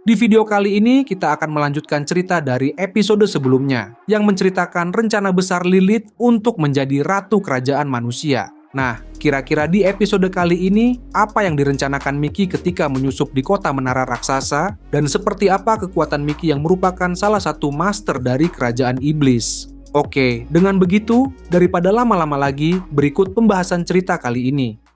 Di video kali ini kita akan melanjutkan cerita dari episode sebelumnya yang menceritakan rencana besar Lilith untuk menjadi ratu kerajaan manusia. Nah, kira-kira di episode kali ini apa yang direncanakan Mickey ketika menyusup di kota menara raksasa dan seperti apa kekuatan Mickey yang merupakan salah satu master dari kerajaan iblis? Oke, dengan begitu, daripada lama-lama lagi, berikut pembahasan cerita kali ini.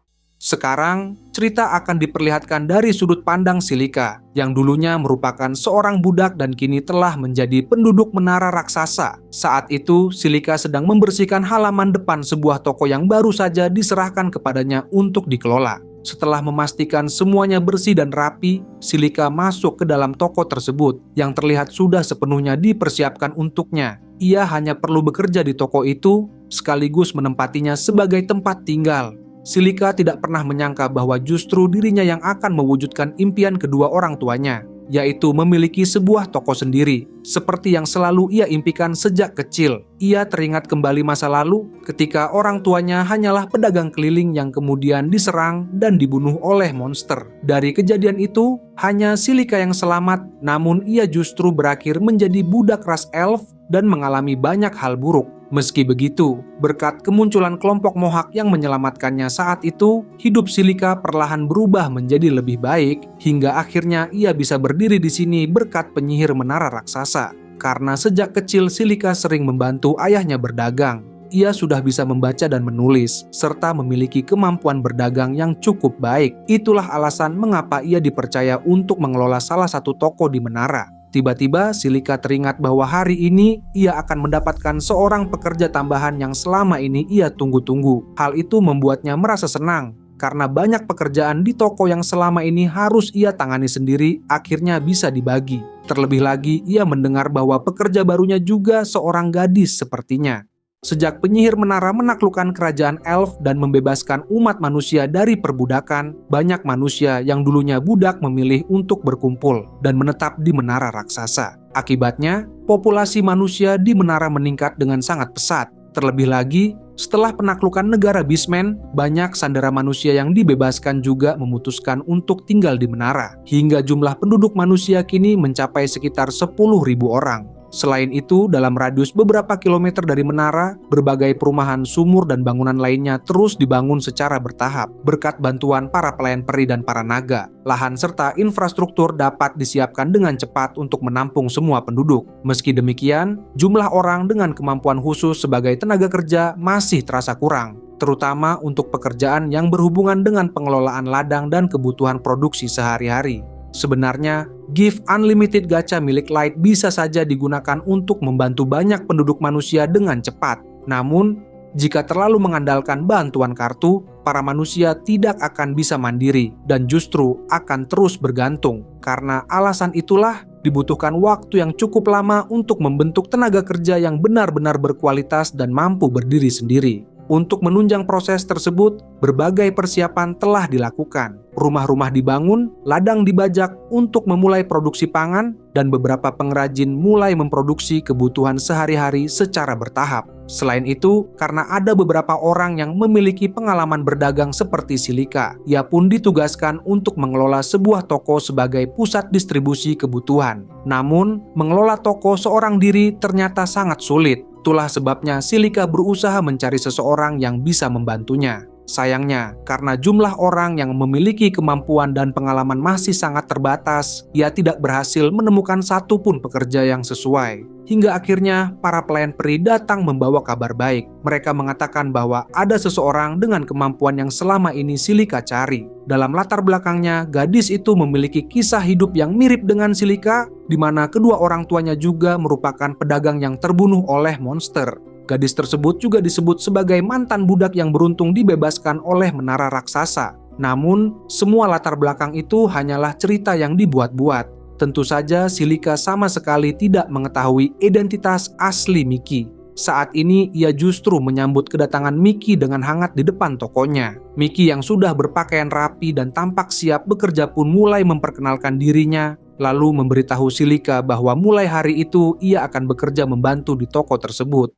Sekarang, cerita akan diperlihatkan dari sudut pandang Silika, yang dulunya merupakan seorang budak dan kini telah menjadi penduduk menara raksasa. Saat itu, Silika sedang membersihkan halaman depan sebuah toko yang baru saja diserahkan kepadanya untuk dikelola. Setelah memastikan semuanya bersih dan rapi, Silika masuk ke dalam toko tersebut, yang terlihat sudah sepenuhnya dipersiapkan untuknya. Ia hanya perlu bekerja di toko itu, sekaligus menempatinya sebagai tempat tinggal. Silika tidak pernah menyangka bahwa justru dirinya yang akan mewujudkan impian kedua orang tuanya, yaitu memiliki sebuah toko sendiri, seperti yang selalu ia impikan sejak kecil. Ia teringat kembali masa lalu ketika orang tuanya hanyalah pedagang keliling yang kemudian diserang dan dibunuh oleh monster. Dari kejadian itu, hanya Silika yang selamat, namun ia justru berakhir menjadi budak ras elf dan mengalami banyak hal buruk. Meski begitu, berkat kemunculan kelompok Mohawk yang menyelamatkannya saat itu, hidup Silika perlahan berubah menjadi lebih baik, hingga akhirnya ia bisa berdiri di sini berkat penyihir menara raksasa. Karena sejak kecil Silika sering membantu ayahnya berdagang, ia sudah bisa membaca dan menulis, serta memiliki kemampuan berdagang yang cukup baik. Itulah alasan mengapa ia dipercaya untuk mengelola salah satu toko di menara. Tiba-tiba Silika teringat bahwa hari ini ia akan mendapatkan seorang pekerja tambahan yang selama ini ia tunggu-tunggu. Hal itu membuatnya merasa senang, karena banyak pekerjaan di toko yang selama ini harus ia tangani sendiri akhirnya bisa dibagi. Terlebih lagi, ia mendengar bahwa pekerja barunya juga seorang gadis sepertinya. Sejak penyihir menara menaklukkan kerajaan elf dan membebaskan umat manusia dari perbudakan, banyak manusia yang dulunya budak memilih untuk berkumpul dan menetap di menara raksasa. Akibatnya, populasi manusia di menara meningkat dengan sangat pesat. Terlebih lagi, setelah penaklukan negara Beastman, banyak sandera manusia yang dibebaskan juga memutuskan untuk tinggal di menara, hingga jumlah penduduk manusia kini mencapai sekitar 10.000 orang. Selain itu, dalam radius beberapa kilometer dari menara, berbagai perumahan, sumur, dan bangunan lainnya terus dibangun secara bertahap. Berkat bantuan para pelayan peri dan para naga, lahan serta infrastruktur dapat disiapkan dengan cepat untuk menampung semua penduduk. Meski demikian, jumlah orang dengan kemampuan khusus sebagai tenaga kerja masih terasa kurang, terutama untuk pekerjaan yang berhubungan dengan pengelolaan ladang dan kebutuhan produksi sehari-hari. Sebenarnya, gift unlimited gacha milik Light bisa saja digunakan untuk membantu banyak penduduk manusia dengan cepat. Namun, jika terlalu mengandalkan bantuan kartu, para manusia tidak akan bisa mandiri dan justru akan terus bergantung. Karena alasan itulah, dibutuhkan waktu yang cukup lama untuk membentuk tenaga kerja yang benar-benar berkualitas dan mampu berdiri sendiri. Untuk menunjang proses tersebut, berbagai persiapan telah dilakukan. Rumah-rumah dibangun, ladang dibajak untuk memulai produksi pangan, dan beberapa pengrajin mulai memproduksi kebutuhan sehari-hari secara bertahap. Selain itu, karena ada beberapa orang yang memiliki pengalaman berdagang seperti Silika, ia pun ditugaskan untuk mengelola sebuah toko sebagai pusat distribusi kebutuhan. Namun, mengelola toko seorang diri ternyata sangat sulit. Itulah sebabnya Silika berusaha mencari seseorang yang bisa membantunya. Sayangnya, karena jumlah orang yang memiliki kemampuan dan pengalaman masih sangat terbatas, ia tidak berhasil menemukan satupun pekerja yang sesuai. Hingga akhirnya, para pelayan peri datang membawa kabar baik. Mereka mengatakan bahwa ada seseorang dengan kemampuan yang selama ini Silika cari. Dalam latar belakangnya, gadis itu memiliki kisah hidup yang mirip dengan Silika, di mana kedua orang tuanya juga merupakan pedagang yang terbunuh oleh monster. Gadis tersebut juga disebut sebagai mantan budak yang beruntung dibebaskan oleh menara raksasa. Namun, semua latar belakang itu hanyalah cerita yang dibuat-buat. Tentu saja Silika sama sekali tidak mengetahui identitas asli Mickey. Saat ini ia justru menyambut kedatangan Mickey dengan hangat di depan tokonya. Mickey yang sudah berpakaian rapi dan tampak siap bekerja pun mulai memperkenalkan dirinya, lalu memberitahu Silika bahwa mulai hari itu ia akan bekerja membantu di toko tersebut.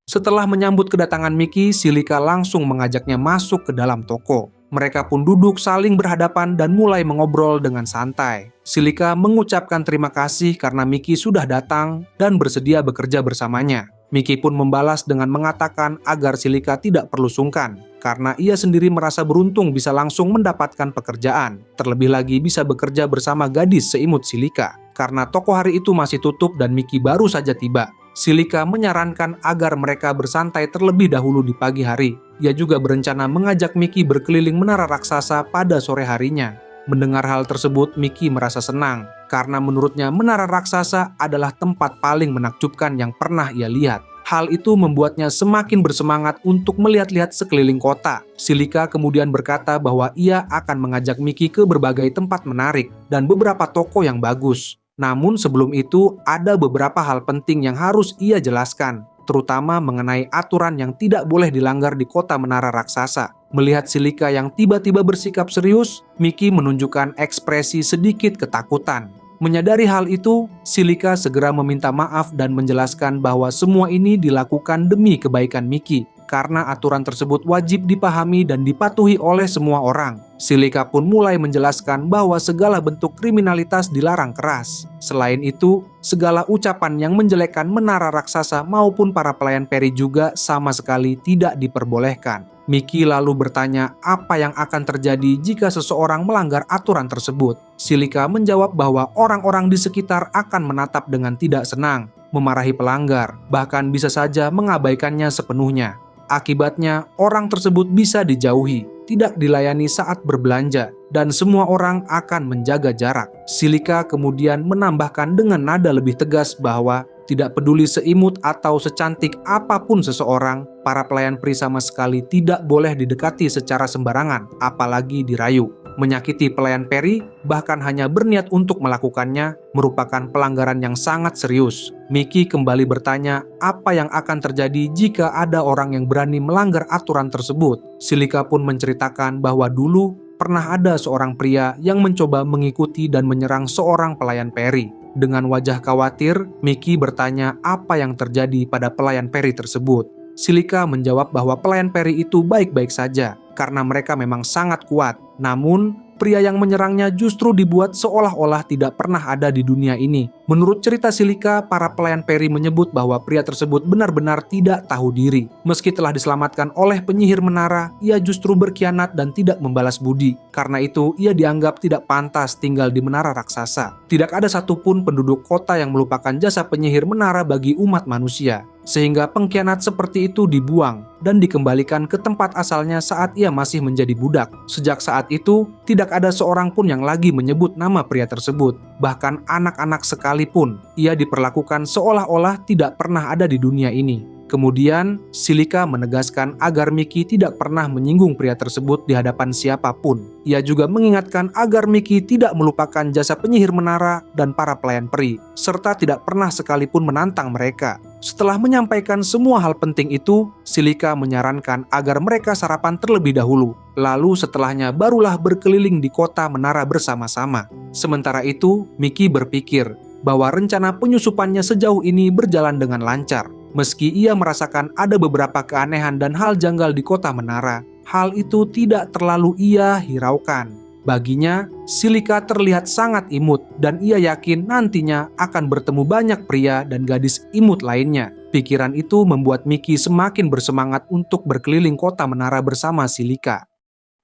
Setelah menyambut kedatangan Mickey, Silika langsung mengajaknya masuk ke dalam toko. Mereka pun duduk saling berhadapan dan mulai mengobrol dengan santai. Silika mengucapkan terima kasih karena Mickey sudah datang dan bersedia bekerja bersamanya. Mickey pun membalas dengan mengatakan agar Silika tidak perlu sungkan, karena ia sendiri merasa beruntung bisa langsung mendapatkan pekerjaan. Terlebih lagi bisa bekerja bersama gadis seimut Silika, karena toko hari itu masih tutup dan Mickey baru saja tiba. Silika menyarankan agar mereka bersantai terlebih dahulu di pagi hari. Ia juga berencana mengajak Mickey berkeliling menara raksasa pada sore harinya. Mendengar hal tersebut, Mickey merasa senang, karena menurutnya menara raksasa adalah tempat paling menakjubkan yang pernah ia lihat. Hal itu membuatnya semakin bersemangat untuk melihat-lihat sekeliling kota. Silika kemudian berkata bahwa ia akan mengajak Mickey ke berbagai tempat menarik dan beberapa toko yang bagus. Namun sebelum itu, ada beberapa hal penting yang harus ia jelaskan, terutama mengenai aturan yang tidak boleh dilanggar di kota menara raksasa. Melihat Silika yang tiba-tiba bersikap serius, Mickey menunjukkan ekspresi sedikit ketakutan. Menyadari hal itu, Silika segera meminta maaf dan menjelaskan bahwa semua ini dilakukan demi kebaikan Mickey, karena aturan tersebut wajib dipahami dan dipatuhi oleh semua orang. Silika pun mulai menjelaskan bahwa segala bentuk kriminalitas dilarang keras. Selain itu, segala ucapan yang menjelekkan menara raksasa maupun para pelayan peri juga sama sekali tidak diperbolehkan. Mickey lalu bertanya apa yang akan terjadi jika seseorang melanggar aturan tersebut. Silika menjawab bahwa orang-orang di sekitar akan menatap dengan tidak senang, memarahi pelanggar, bahkan bisa saja mengabaikannya sepenuhnya. Akibatnya, orang tersebut bisa dijauhi, tidak dilayani saat berbelanja, dan semua orang akan menjaga jarak. Silika kemudian menambahkan dengan nada lebih tegas bahwa tidak peduli seimut atau secantik apapun seseorang, para pelayan peri sama sekali tidak boleh didekati secara sembarangan, apalagi dirayu. Menyakiti pelayan peri, bahkan hanya berniat untuk melakukannya, merupakan pelanggaran yang sangat serius. Mickey kembali bertanya apa yang akan terjadi jika ada orang yang berani melanggar aturan tersebut. Silika pun menceritakan bahwa dulu pernah ada seorang pria yang mencoba mengikuti dan menyerang seorang pelayan peri. Dengan wajah khawatir, Mickey bertanya apa yang terjadi pada pelayan peri tersebut. Silika menjawab bahwa pelayan peri itu baik-baik saja, karena mereka memang sangat kuat. Namun, pria yang menyerangnya justru dibuat seolah-olah tidak pernah ada di dunia ini. Menurut cerita Silika, para pelayan peri menyebut bahwa pria tersebut benar-benar tidak tahu diri. Meski telah diselamatkan oleh penyihir menara, ia justru berkhianat dan tidak membalas budi. Karena itu, ia dianggap tidak pantas tinggal di menara raksasa. Tidak ada satupun penduduk kota yang melupakan jasa penyihir menara bagi umat manusia. Sehingga pengkhianat seperti itu dibuang dan dikembalikan ke tempat asalnya saat ia masih menjadi budak. Sejak saat itu, tidak ada seorang pun yang lagi menyebut nama pria tersebut. Bahkan anak-anak sekalipun, ia diperlakukan seolah-olah tidak pernah ada di dunia ini. Kemudian, Silika menegaskan agar Mickey tidak pernah menyinggung pria tersebut di hadapan siapapun. Ia juga mengingatkan agar Mickey tidak melupakan jasa penyihir menara dan para pelayan peri, serta tidak pernah sekalipun menantang mereka. Setelah menyampaikan semua hal penting itu, Silika menyarankan agar mereka sarapan terlebih dahulu. Lalu setelahnya barulah berkeliling di kota menara bersama-sama. Sementara itu, Mickey berpikir bahwa rencana penyusupannya sejauh ini berjalan dengan lancar. Meski ia merasakan ada beberapa keanehan dan hal janggal di kota menara, hal itu tidak terlalu ia hiraukan. Baginya, Silika terlihat sangat imut dan ia yakin nantinya akan bertemu banyak pria dan gadis imut lainnya. Pikiran itu membuat Mickey semakin bersemangat untuk berkeliling kota menara bersama Silika.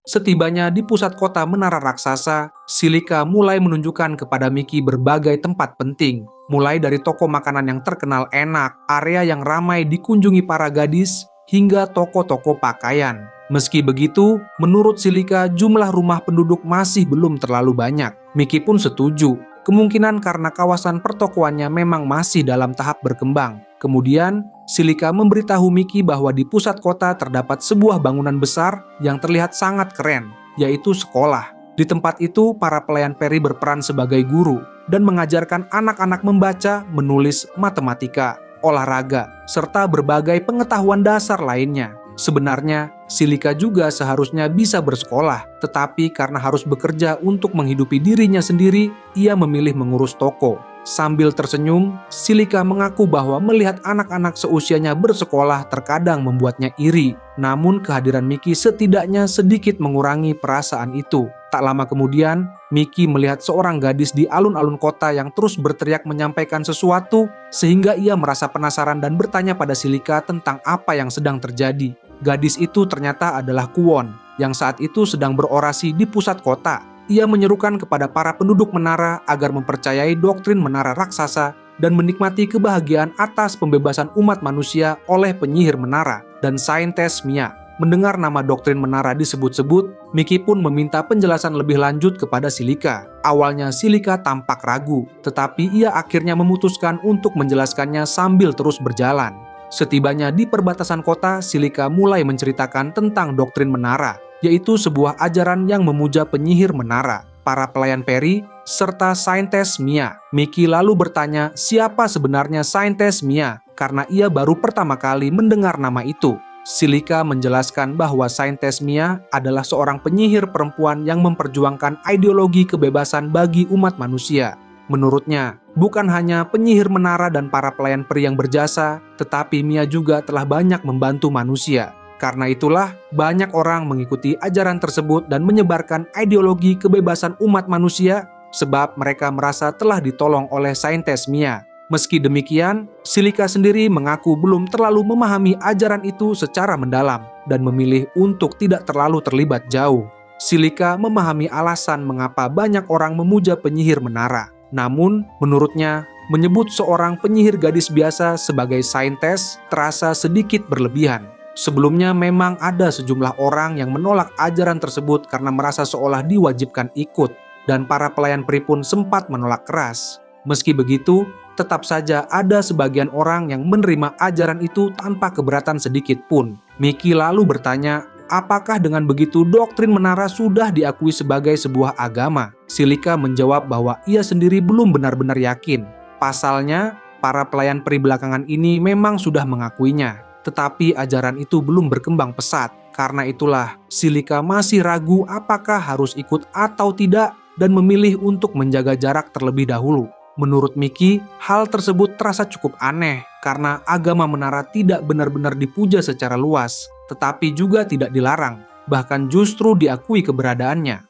Setibanya di pusat kota menara raksasa, Silika mulai menunjukkan kepada Mickey berbagai tempat penting. Mulai dari toko makanan yang terkenal enak, area yang ramai dikunjungi para gadis, hingga toko-toko pakaian. Meski begitu, menurut Silika jumlah rumah penduduk masih belum terlalu banyak. Mickey pun setuju, kemungkinan karena kawasan pertokoannya memang masih dalam tahap berkembang. Kemudian, Silika memberitahu Mickey bahwa di pusat kota terdapat sebuah bangunan besar yang terlihat sangat keren, yaitu sekolah. Di tempat itu, para pelayan peri berperan sebagai guru dan mengajarkan anak-anak membaca, menulis, matematika, olahraga, serta berbagai pengetahuan dasar lainnya. Sebenarnya, Silika juga seharusnya bisa bersekolah, tetapi karena harus bekerja untuk menghidupi dirinya sendiri, ia memilih mengurus toko. Sambil tersenyum, Silika mengaku bahwa melihat anak-anak seusianya bersekolah terkadang membuatnya iri. Namun kehadiran Miki setidaknya sedikit mengurangi perasaan itu. Tak lama kemudian, Miki melihat seorang gadis di alun-alun kota yang terus berteriak menyampaikan sesuatu, sehingga ia merasa penasaran dan bertanya pada Silika tentang apa yang sedang terjadi. Gadis itu ternyata adalah Kwon, yang saat itu sedang berorasi di pusat kota. Ia menyerukan kepada para penduduk menara agar mempercayai doktrin menara raksasa dan menikmati kebahagiaan atas pembebasan umat manusia oleh penyihir menara dan saintes Mia. Mendengar nama doktrin menara disebut-sebut, Miki pun meminta penjelasan lebih lanjut kepada Silika. Awalnya Silika tampak ragu, tetapi ia akhirnya memutuskan untuk menjelaskannya sambil terus berjalan. Setibanya di perbatasan kota, Silika mulai menceritakan tentang doktrin menara, yaitu sebuah ajaran yang memuja penyihir menara, para pelayan peri, serta saintes Mia. Miki lalu bertanya siapa sebenarnya saintes Mia, karena ia baru pertama kali mendengar nama itu. Silika menjelaskan bahwa saintes Mia adalah seorang penyihir perempuan yang memperjuangkan ideologi kebebasan bagi umat manusia. Menurutnya, bukan hanya penyihir menara dan para pelayan peri yang berjasa, tetapi Mia juga telah banyak membantu manusia. Karena itulah, banyak orang mengikuti ajaran tersebut dan menyebarkan ideologi kebebasan umat manusia sebab mereka merasa telah ditolong oleh saintes Mia. Meski demikian, Silika sendiri mengaku belum terlalu memahami ajaran itu secara mendalam dan memilih untuk tidak terlalu terlibat jauh. Silika memahami alasan mengapa banyak orang memuja penyihir menara. Namun, menurutnya, menyebut seorang penyihir gadis biasa sebagai saintes terasa sedikit berlebihan. Sebelumnya memang ada sejumlah orang yang menolak ajaran tersebut karena merasa seolah diwajibkan ikut, dan para pelayan peri pun sempat menolak keras. Meski begitu, tetap saja ada sebagian orang yang menerima ajaran itu tanpa keberatan sedikit pun. Miki lalu bertanya, apakah dengan begitu doktrin menara sudah diakui sebagai sebuah agama? Silika menjawab bahwa ia sendiri belum benar-benar yakin. Pasalnya, para pelayan peri belakangan ini memang sudah mengakuinya. Tetapi ajaran itu belum berkembang pesat. Karena itulah, Silika masih ragu apakah harus ikut atau tidak dan memilih untuk menjaga jarak terlebih dahulu. Menurut Miki, hal tersebut terasa cukup aneh karena agama menara tidak benar-benar dipuja secara luas, tetapi juga tidak dilarang, bahkan justru diakui keberadaannya.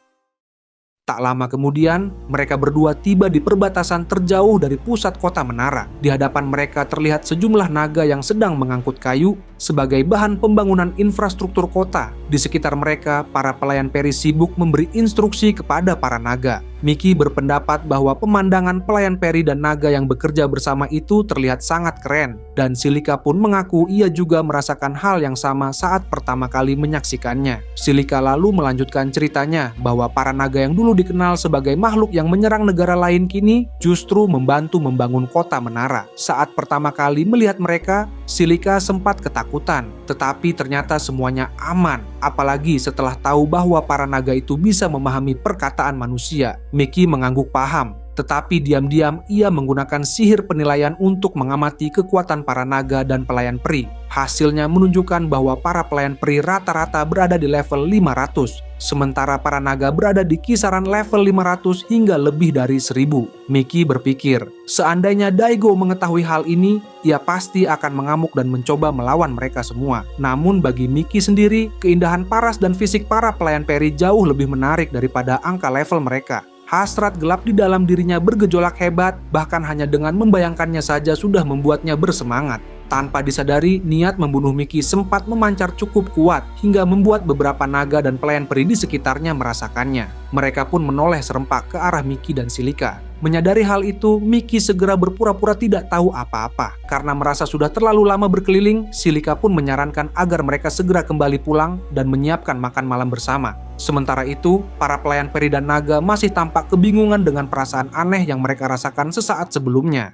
Tak lama kemudian, mereka berdua tiba di perbatasan terjauh dari pusat kota menara. Di hadapan mereka terlihat sejumlah naga yang sedang mengangkut kayu sebagai bahan pembangunan infrastruktur kota. Di sekitar mereka, para pelayan peri sibuk memberi instruksi kepada para naga. Miki berpendapat bahwa pemandangan pelayan peri dan naga yang bekerja bersama itu terlihat sangat keren, dan Silika pun mengaku ia juga merasakan hal yang sama saat pertama kali menyaksikannya. Silika lalu melanjutkan ceritanya bahwa para naga yang dulu dikenal sebagai makhluk yang menyerang negara lain kini justru membantu membangun kota menara. Saat pertama kali melihat mereka, Silika sempat ketakutan, tetapi ternyata semuanya aman, apalagi setelah tahu bahwa para naga itu bisa memahami perkataan manusia. Miki mengangguk paham, tetapi diam-diam ia menggunakan sihir penilaian untuk mengamati kekuatan para naga dan pelayan peri. Hasilnya menunjukkan bahwa para pelayan peri rata-rata berada di level 500, sementara para naga berada di kisaran level 500 hingga lebih dari 1000. Miki berpikir, seandainya Daigo mengetahui hal ini, ia pasti akan mengamuk dan mencoba melawan mereka semua. Namun bagi Miki sendiri, keindahan paras dan fisik para pelayan peri jauh lebih menarik daripada angka level mereka. Hasrat gelap di dalam dirinya bergejolak hebat, bahkan hanya dengan membayangkannya saja sudah membuatnya bersemangat. Tanpa disadari, niat membunuh Miki sempat memancar cukup kuat hingga membuat beberapa naga dan pelayan peri di sekitarnya merasakannya. Mereka pun menoleh serempak ke arah Miki dan Silika. Menyadari hal itu, Miki segera berpura-pura tidak tahu apa-apa. Karena merasa sudah terlalu lama berkeliling, Silika pun menyarankan agar mereka segera kembali pulang dan menyiapkan makan malam bersama. Sementara itu, para pelayan peri dan naga masih tampak kebingungan dengan perasaan aneh yang mereka rasakan sesaat sebelumnya.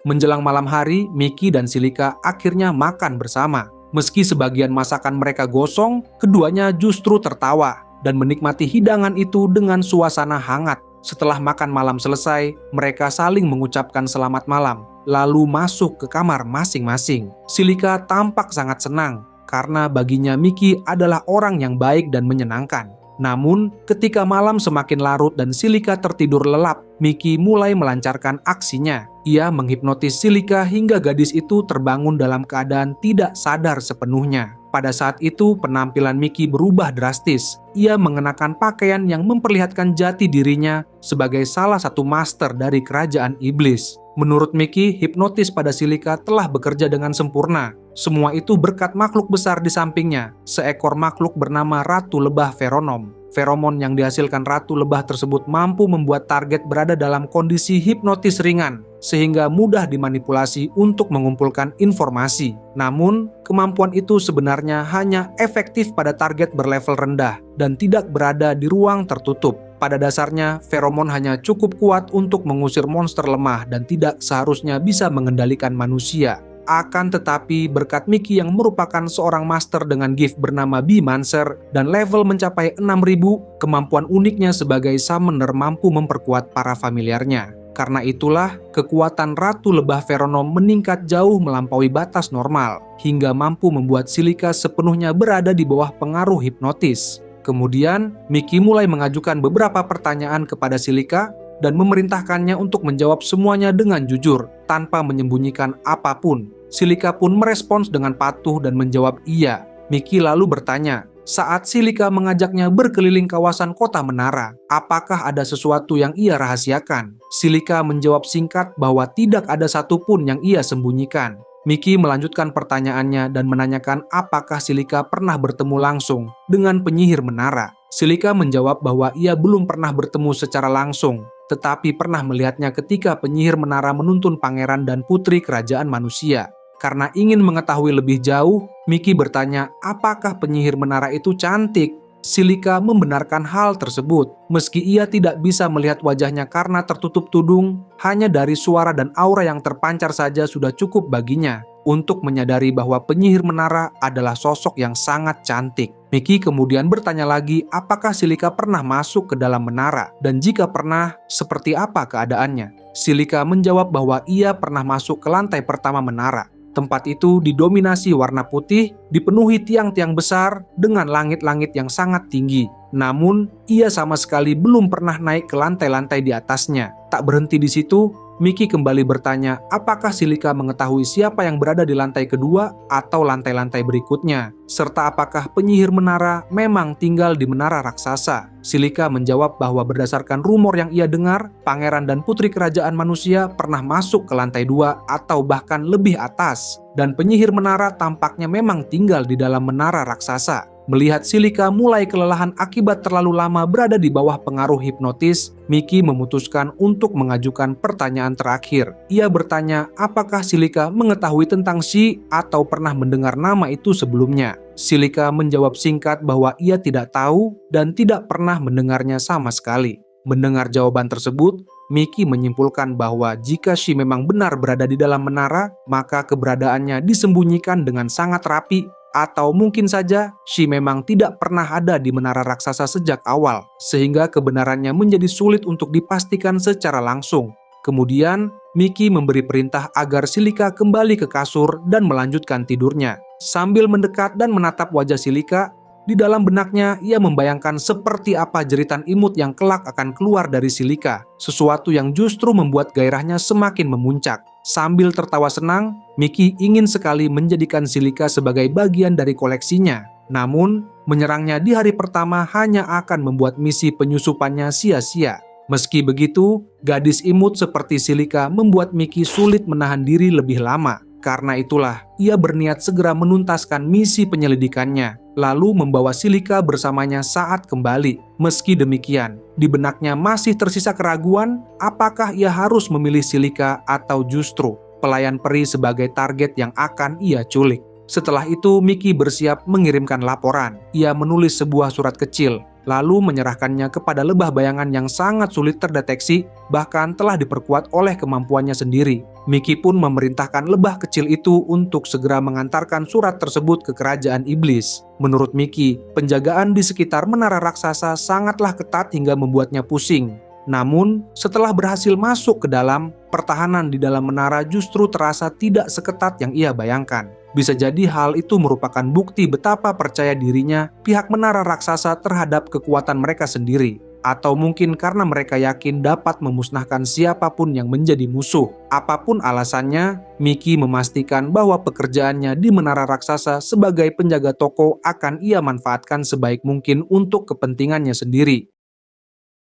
Menjelang malam hari, Miki dan Silika akhirnya makan bersama. Meski sebagian masakan mereka gosong, keduanya justru tertawa dan menikmati hidangan itu dengan suasana hangat. Setelah makan malam selesai, mereka saling mengucapkan selamat malam, lalu masuk ke kamar masing-masing. Silika tampak sangat senang, karena baginya Miki adalah orang yang baik dan menyenangkan. Namun, ketika malam semakin larut dan Silika tertidur lelap, Mickey mulai melancarkan aksinya. Ia menghipnotis Silika hingga gadis itu terbangun dalam keadaan tidak sadar sepenuhnya. Pada saat itu, penampilan Mickey berubah drastis. Ia mengenakan pakaian yang memperlihatkan jati dirinya sebagai salah satu master dari kerajaan iblis. Menurut Mickey, hipnotis pada Silika telah bekerja dengan sempurna. Semua itu berkat makhluk besar di sampingnya, seekor makhluk bernama Ratu Lebah Veronom. Feromon yang dihasilkan Ratu Lebah tersebut mampu membuat target berada dalam kondisi hipnotis ringan, sehingga mudah dimanipulasi untuk mengumpulkan informasi. Namun, kemampuan itu sebenarnya hanya efektif pada target berlevel rendah dan tidak berada di ruang tertutup. Pada dasarnya, feromon hanya cukup kuat untuk mengusir monster lemah dan tidak seharusnya bisa mengendalikan manusia. Akan tetapi, berkat Mickey yang merupakan seorang master dengan gift bernama Beemancer dan level mencapai 6000, kemampuan uniknya sebagai summoner mampu memperkuat para familiarnya. Karena itulah, kekuatan Ratu Lebah Veronom meningkat jauh melampaui batas normal, hingga mampu membuat Silika sepenuhnya berada di bawah pengaruh hipnotis. Kemudian, Mickey mulai mengajukan beberapa pertanyaan kepada Silika dan memerintahkannya untuk menjawab semuanya dengan jujur, tanpa menyembunyikan apapun. Silika pun merespons dengan patuh dan menjawab iya. Mickey lalu bertanya, saat Silika mengajaknya berkeliling kawasan kota menara, apakah ada sesuatu yang ia rahasiakan? Silika menjawab singkat bahwa tidak ada satupun yang ia sembunyikan. Mickey melanjutkan pertanyaannya dan menanyakan apakah Silika pernah bertemu langsung dengan penyihir menara. Silika menjawab bahwa ia belum pernah bertemu secara langsung, tetapi pernah melihatnya ketika penyihir menara menuntun pangeran dan putri kerajaan manusia. Karena ingin mengetahui lebih jauh, Mickey bertanya apakah penyihir menara itu cantik. Silika membenarkan hal tersebut, meski ia tidak bisa melihat wajahnya karena tertutup tudung. Hanya dari suara dan aura yang terpancar saja sudah cukup baginya untuk menyadari bahwa penyihir menara adalah sosok yang sangat cantik. Mickey kemudian bertanya lagi apakah Silika pernah masuk ke dalam menara, dan jika pernah, seperti apa keadaannya. Silika menjawab bahwa ia pernah masuk ke lantai pertama menara. Tempat itu didominasi warna putih, dipenuhi tiang-tiang besar dengan langit-langit yang sangat tinggi. Namun, ia sama sekali belum pernah naik ke lantai-lantai di atasnya. Tak berhenti di situ, Mickey kembali bertanya apakah Silika mengetahui siapa yang berada di lantai kedua atau lantai-lantai berikutnya, serta apakah penyihir menara memang tinggal di menara raksasa. Silika menjawab bahwa berdasarkan rumor yang ia dengar, pangeran dan putri kerajaan manusia pernah masuk ke lantai 2 atau bahkan lebih atas, dan penyihir menara tampaknya memang tinggal di dalam menara raksasa. Melihat Silika mulai kelelahan akibat terlalu lama berada di bawah pengaruh hipnotis, Mickey memutuskan untuk mengajukan pertanyaan terakhir. Ia bertanya apakah Silika mengetahui tentang Shi atau pernah mendengar nama itu sebelumnya. Silika menjawab singkat bahwa ia tidak tahu dan tidak pernah mendengarnya sama sekali. Mendengar jawaban tersebut, Mickey menyimpulkan bahwa jika Shi memang benar berada di dalam menara, maka keberadaannya disembunyikan dengan sangat rapi. Atau mungkin saja Shi memang tidak pernah ada di menara raksasa sejak awal, sehingga kebenarannya menjadi sulit untuk dipastikan secara langsung. Kemudian, Mickey memberi perintah agar Silika kembali ke kasur dan melanjutkan tidurnya. Sambil mendekat dan menatap wajah Silika, di dalam benaknya ia membayangkan seperti apa jeritan imut yang kelak akan keluar dari Silika, sesuatu yang justru membuat gairahnya semakin memuncak. Sambil tertawa senang, Mickey ingin sekali menjadikan Silika sebagai bagian dari koleksinya. Namun, menyerangnya di hari pertama hanya akan membuat misi penyusupannya sia-sia. Meski begitu, gadis imut seperti Silika membuat Mickey sulit menahan diri lebih lama. Karena itulah, ia berniat segera menuntaskan misi penyelidikannya, lalu membawa Silika bersamanya saat kembali. Meski demikian, di benaknya masih tersisa keraguan apakah ia harus memilih Silika atau justru pelayan peri sebagai target yang akan ia culik. Setelah itu, Mickey bersiap mengirimkan laporan. Ia menulis sebuah surat kecil, lalu menyerahkannya kepada lebah bayangan yang sangat sulit terdeteksi, bahkan telah diperkuat oleh kemampuannya sendiri. Mickey pun memerintahkan lebah kecil itu untuk segera mengantarkan surat tersebut ke kerajaan iblis. Menurut Mickey, penjagaan di sekitar menara raksasa sangatlah ketat hingga membuatnya pusing. Namun, setelah berhasil masuk ke dalam, pertahanan di dalam menara justru terasa tidak seketat yang ia bayangkan. Bisa jadi hal itu merupakan bukti betapa percaya dirinya pihak menara raksasa terhadap kekuatan mereka sendiri. Atau mungkin karena mereka yakin dapat memusnahkan siapapun yang menjadi musuh. Apapun alasannya, Mickey memastikan bahwa pekerjaannya di menara raksasa sebagai penjaga toko akan ia manfaatkan sebaik mungkin untuk kepentingannya sendiri.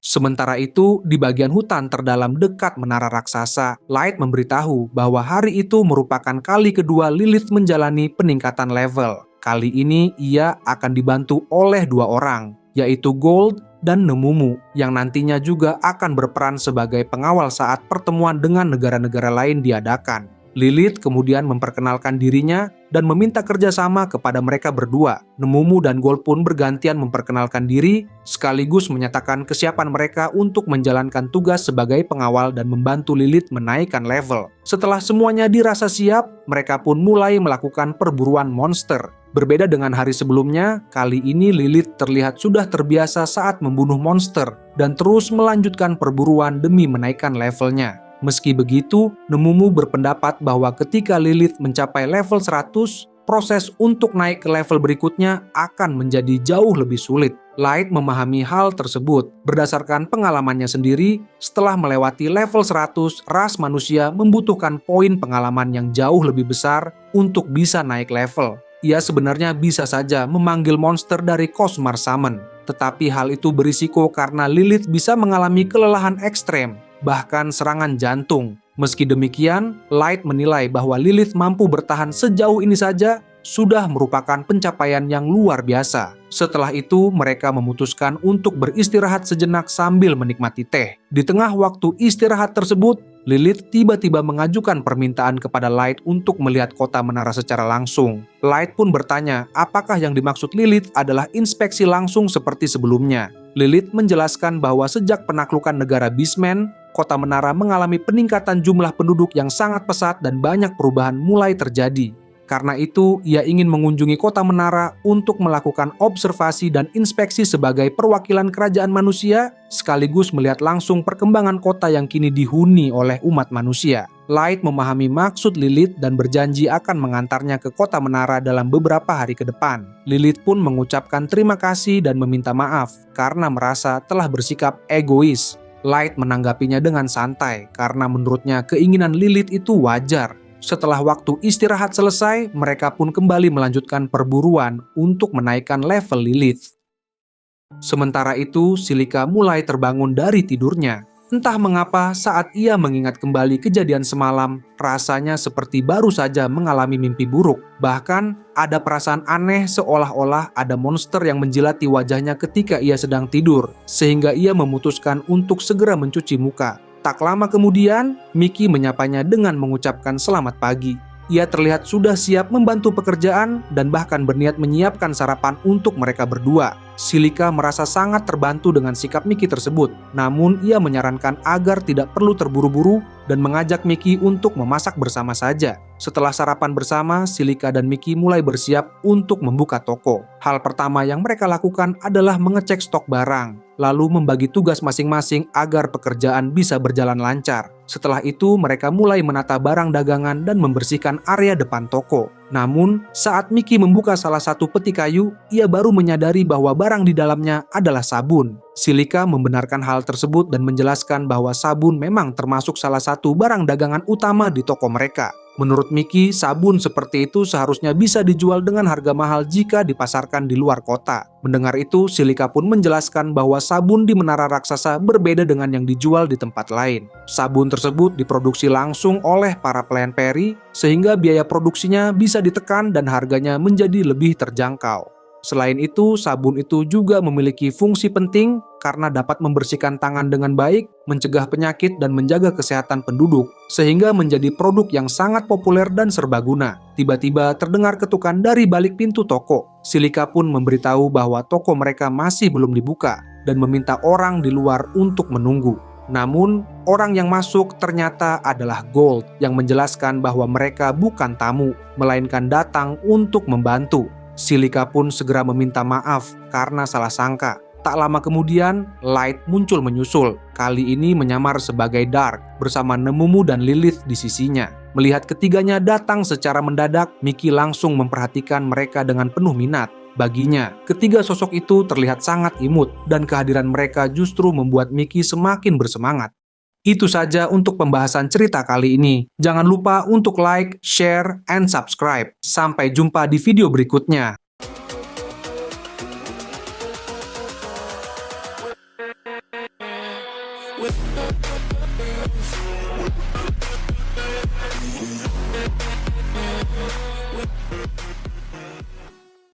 Sementara itu, di bagian hutan terdalam dekat menara raksasa, Light memberitahu bahwa hari itu merupakan kali kedua Lilith menjalani peningkatan level. Kali ini ia akan dibantu oleh 2 orang, yaitu Gold dan Nemumu, yang nantinya juga akan berperan sebagai pengawal saat pertemuan dengan negara-negara lain diadakan. Lilith kemudian memperkenalkan dirinya dan meminta kerjasama kepada mereka berdua. Nemumu dan Gold pun bergantian memperkenalkan diri, sekaligus menyatakan kesiapan mereka untuk menjalankan tugas sebagai pengawal dan membantu Lilith menaikkan level. Setelah semuanya dirasa siap, mereka pun mulai melakukan perburuan monster. Berbeda dengan hari sebelumnya, kali ini Lilith terlihat sudah terbiasa saat membunuh monster dan terus melanjutkan perburuan demi menaikkan levelnya. Meski begitu, Nemumu berpendapat bahwa ketika Lilith mencapai level 100, proses untuk naik ke level berikutnya akan menjadi jauh lebih sulit. Light memahami hal tersebut. Berdasarkan pengalamannya sendiri, setelah melewati level 100, ras manusia membutuhkan poin pengalaman yang jauh lebih besar untuk bisa naik level. Ia sebenarnya bisa saja memanggil monster dari Cosmar Summon, tetapi hal itu berisiko karena Lilith bisa mengalami kelelahan ekstrem, bahkan serangan jantung. Meski demikian, Light menilai bahwa Lilith mampu bertahan sejauh ini saja sudah merupakan pencapaian yang luar biasa. Setelah itu, mereka memutuskan untuk beristirahat sejenak sambil menikmati teh. Di tengah waktu istirahat tersebut, Lilith tiba-tiba mengajukan permintaan kepada Light untuk melihat kota menara secara langsung. Light pun bertanya apakah yang dimaksud Lilith adalah inspeksi langsung seperti sebelumnya. Lilith menjelaskan bahwa sejak penaklukan negara Beastman, kota menara mengalami peningkatan jumlah penduduk yang sangat pesat dan banyak perubahan mulai terjadi. Karena itu, ia ingin mengunjungi kota menara untuk melakukan observasi dan inspeksi sebagai perwakilan kerajaan manusia, sekaligus melihat langsung perkembangan kota yang kini dihuni oleh umat manusia. Light memahami maksud Lilith dan berjanji akan mengantarnya ke kota menara dalam beberapa hari ke depan. Lilith pun mengucapkan terima kasih dan meminta maaf karena merasa telah bersikap egois. Light menanggapinya dengan santai karena menurutnya keinginan Lilith itu wajar. Setelah waktu istirahat selesai, mereka pun kembali melanjutkan perburuan untuk menaikkan level Lilith. Sementara itu, Silika mulai terbangun dari tidurnya. Entah mengapa saat ia mengingat kembali kejadian semalam, rasanya seperti baru saja mengalami mimpi buruk. Bahkan, ada perasaan aneh seolah-olah ada monster yang menjilati wajahnya ketika ia sedang tidur, sehingga ia memutuskan untuk segera mencuci muka. Tak lama kemudian, Mickey menyapanya dengan mengucapkan selamat pagi. Ia terlihat sudah siap membantu pekerjaan dan bahkan berniat menyiapkan sarapan untuk mereka berdua. Silika merasa sangat terbantu dengan sikap Mickey tersebut. Namun, ia menyarankan agar tidak perlu terburu-buru dan mengajak Mickey untuk memasak bersama saja. Setelah sarapan bersama, Silika dan Mickey mulai bersiap untuk membuka toko. Hal pertama yang mereka lakukan adalah mengecek stok barang, lalu membagi tugas masing-masing agar pekerjaan bisa berjalan lancar. Setelah itu, mereka mulai menata barang dagangan dan membersihkan area depan toko. Namun, saat Mickey membuka salah satu peti kayu, ia baru menyadari bahwa barang di dalamnya adalah sabun. Silika membenarkan hal tersebut dan menjelaskan bahwa sabun memang termasuk salah satu barang dagangan utama di toko mereka. Menurut Mickey, sabun seperti itu seharusnya bisa dijual dengan harga mahal jika dipasarkan di luar kota. Mendengar itu, Silika pun menjelaskan bahwa sabun di menara raksasa berbeda dengan yang dijual di tempat lain. Sabun tersebut diproduksi langsung oleh para pelayan peri, sehingga biaya produksinya bisa ditekan dan harganya menjadi lebih terjangkau. Selain itu, sabun itu juga memiliki fungsi penting karena dapat membersihkan tangan dengan baik, mencegah penyakit dan menjaga kesehatan penduduk, sehingga menjadi produk yang sangat populer dan serbaguna. Tiba-tiba terdengar ketukan dari balik pintu toko. Silika pun memberitahu bahwa toko mereka masih belum dibuka dan meminta orang di luar untuk menunggu. Namun, orang yang masuk ternyata adalah Gold yang menjelaskan bahwa mereka bukan tamu, melainkan datang untuk membantu. Silika pun segera meminta maaf karena salah sangka. tak lama kemudian, Light muncul menyusul. Kali ini menyamar sebagai Dark bersama Nemumu dan Lilith di sisinya. Melihat ketiganya datang secara mendadak, Mickey langsung memperhatikan mereka dengan penuh minat. Baginya, ketiga sosok itu terlihat sangat imut dan kehadiran mereka justru membuat Mickey semakin bersemangat. Itu saja untuk pembahasan cerita kali ini. Jangan lupa untuk like, share, and subscribe. Sampai jumpa di video berikutnya.